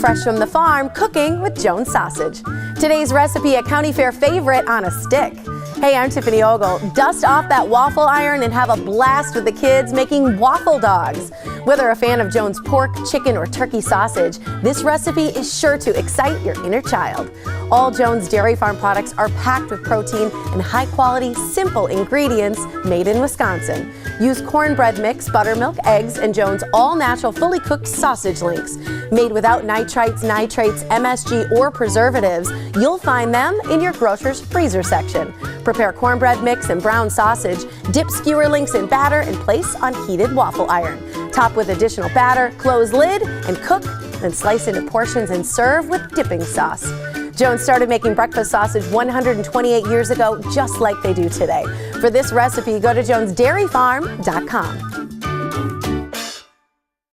fresh from the farm, cooking with Jones Sausage. Today's recipe, a county fair favorite on a stick. Hey, I'm Tiffany Ogle. Dust off that waffle iron and have a blast with the kids making waffle dogs. Whether a fan of Jones pork, chicken, or turkey sausage, this recipe is sure to excite your inner child. All Jones Dairy Farm products are packed with protein and high-quality, simple ingredients made in Wisconsin. Use cornbread mix, buttermilk, eggs, and Jones all-natural, fully cooked sausage links. Made without nitrites, nitrates, MSG, or preservatives, you'll find them in your grocer's freezer section. Prepare cornbread mix and brown sausage, dip skewer links in batter, and place on heated waffle iron. Top with additional batter, close lid, and cook, then slice into portions and serve with dipping sauce. Jones started making breakfast sausage 128 years ago, just like they do today. For this recipe, go to jonesdairyfarm.com.